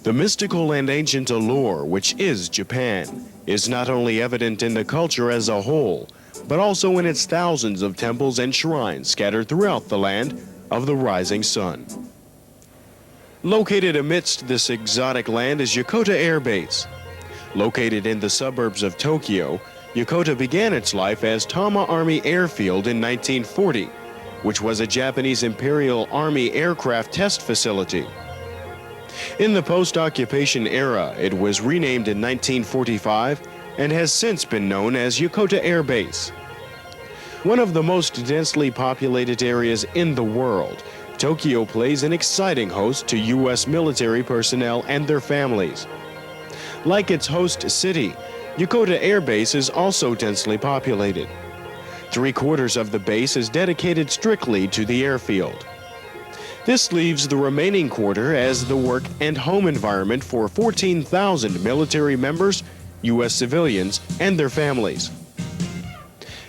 The mystical and ancient allure, which is Japan, is not only evident in the culture as a whole, but also in its thousands of temples and shrines scattered throughout the land of the rising sun. Located amidst this exotic land is Yokota Air Base. Located in the suburbs of Tokyo, Yokota began its life as Tama Army Airfield in 1940, which was a Japanese Imperial Army aircraft test facility. In the post-occupation era, it was renamed in 1945 and has since been known as Yokota Air Base. One of the most densely populated areas in the world, Tokyo plays an exciting host to U.S. military personnel and their families. Like its host city, Yokota Air Base is also densely populated. 3/4 of the base is dedicated strictly to the airfield. This leaves the remaining quarter as the work and home environment for 14,000 military members, U.S. civilians, and their families.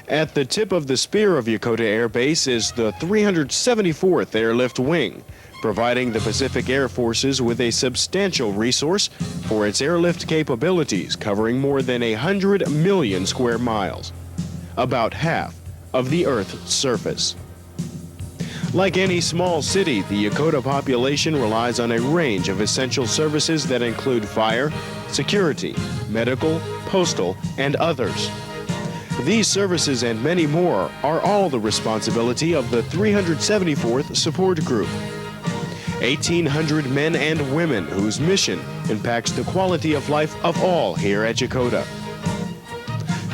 At the tip of the spear of Yokota Air Base is the 374th Airlift Wing, providing the Pacific Air Forces with a substantial resource for its airlift capabilities, covering more than 100 million square miles, about half of the Earth's surface. Like any small city, the Yokota population relies on a range of essential services that include fire, security, medical, postal, and others. These services and many more are all the responsibility of the 374th Support Group. 1,800 men and women whose mission impacts the quality of life of all here at Yokota.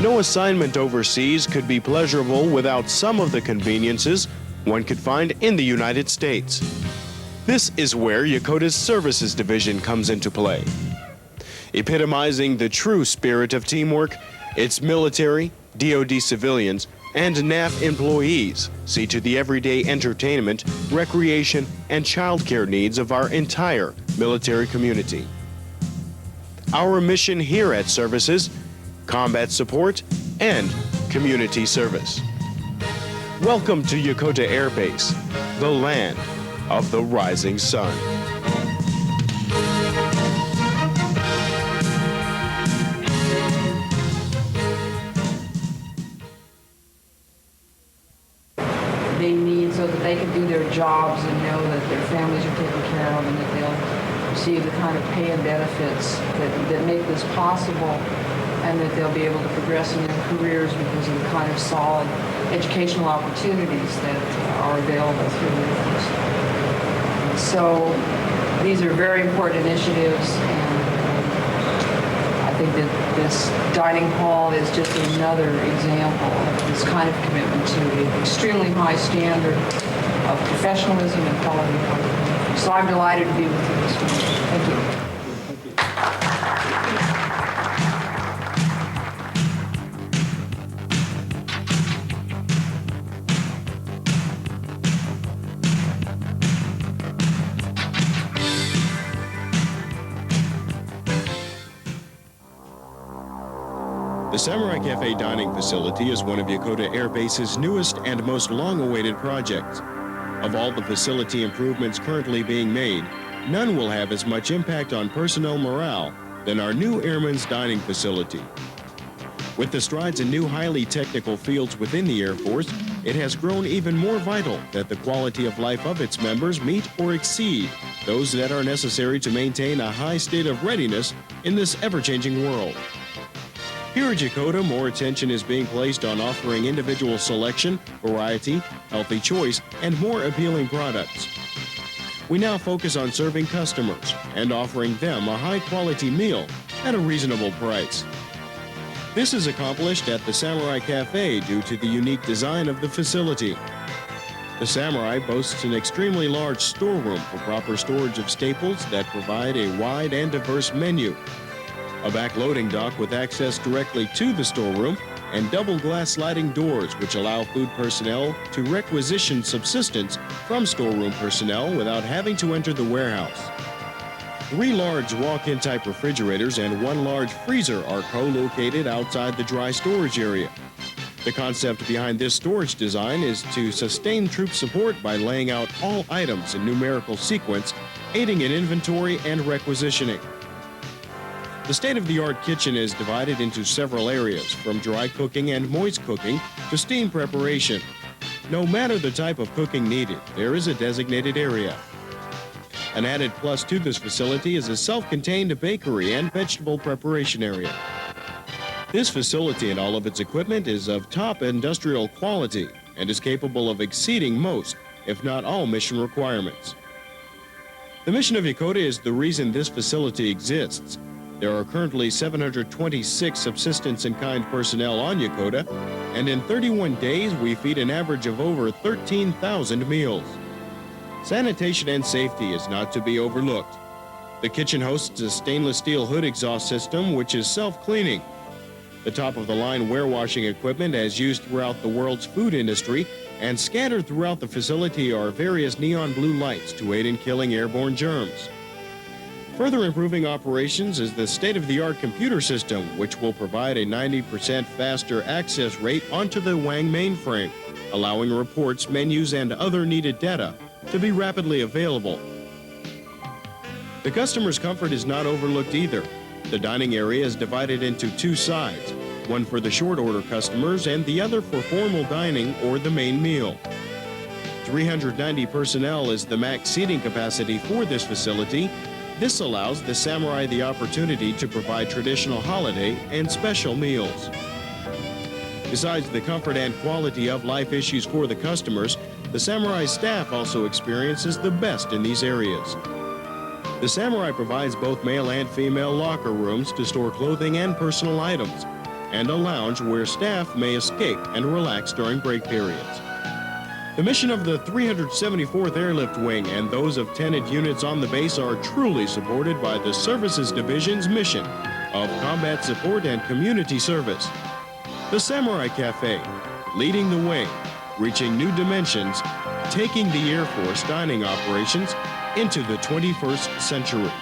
No assignment overseas could be pleasurable without some of the conveniences one could find in the United States. This is where Yokota's Services Division comes into play. Epitomizing the true spirit of teamwork, its military, DoD civilians, and NAF employees see to the everyday entertainment, recreation, and childcare needs of our entire military community. Our mission here at Services: combat support and community service. Welcome to Yokota Air Base, the land of the rising sun. They need so that they can do their jobs and know that their families are taken care of and that they'll receive the kind of pay and benefits that make this possible, and that they'll be able to progress in their careers because of the kind of solid educational opportunities that are available through the Air Force. So these are very important initiatives, and I think that this dining hall is just another example of this kind of commitment to an extremely high standard of professionalism and quality of life. So I'm delighted to be with you this morning. Thank you. The Samurai Cafe dining facility is one of Yokota Air Base's newest and most long-awaited projects. Of all the facility improvements currently being made, none will have as much impact on personnel morale than our new Airmen's Dining facility. With the strides in new highly technical fields within the Air Force, it has grown even more vital that the quality of life of its members meet or exceed those that are necessary to maintain a high state of readiness in this ever-changing world. Here at Yokota, more attention is being placed on offering individual selection, variety, healthy choice, and more appealing products. We now focus on serving customers and offering them a high-quality meal at a reasonable price. This is accomplished at the Samurai Cafe due to the unique design of the facility. The Samurai boasts an extremely large storeroom for proper storage of staples that provide a wide and diverse menu. A back-loading dock with access directly to the storeroom, and double glass sliding doors which allow food personnel to requisition subsistence from storeroom personnel without having to enter the warehouse. 3 large walk-in type refrigerators and 1 large freezer are co-located outside the dry storage area. The concept behind this storage design is to sustain troop support by laying out all items in numerical sequence, aiding in inventory and requisitioning. The state-of-the-art kitchen is divided into several areas, from dry cooking and moist cooking to steam preparation. No matter the type of cooking needed, there is a designated area. An added plus to this facility is a self-contained bakery and vegetable preparation area. This facility and all of its equipment is of top industrial quality and is capable of exceeding most, if not all, mission requirements. The mission of Yokota is the reason this facility exists. There are currently 726 subsistence-in-kind personnel on Yokota, and in 31 days we feed an average of over 13,000 meals. Sanitation and safety is not to be overlooked. The kitchen hosts a stainless steel hood exhaust system which is self-cleaning. The top-of-the-line warewashing equipment as used throughout the world's food industry, and scattered throughout the facility are various neon blue lights to aid in killing airborne germs. Further improving operations is the state-of-the-art computer system, which will provide a 90% faster access rate onto the Wang mainframe, allowing reports, menus, and other needed data to be rapidly available. The customer's comfort is not overlooked either. The dining area is divided into two sides, one for the short order customers and the other for formal dining or the main meal. 390 personnel is the max seating capacity for this facility. This allows the samurai the opportunity to provide traditional holiday and special meals. Besides the comfort and quality of life issues for the customers, the samurai staff also experiences the best in these areas. The samurai provides both male and female locker rooms to store clothing and personal items, and a lounge where staff may escape and relax during break periods. The mission of the 374th Airlift Wing and those of tenant units on the base are truly supported by the Services Division's mission of combat support and community service. The Samurai Cafe, leading the way, reaching new dimensions, taking the Air Force dining operations into the 21st century.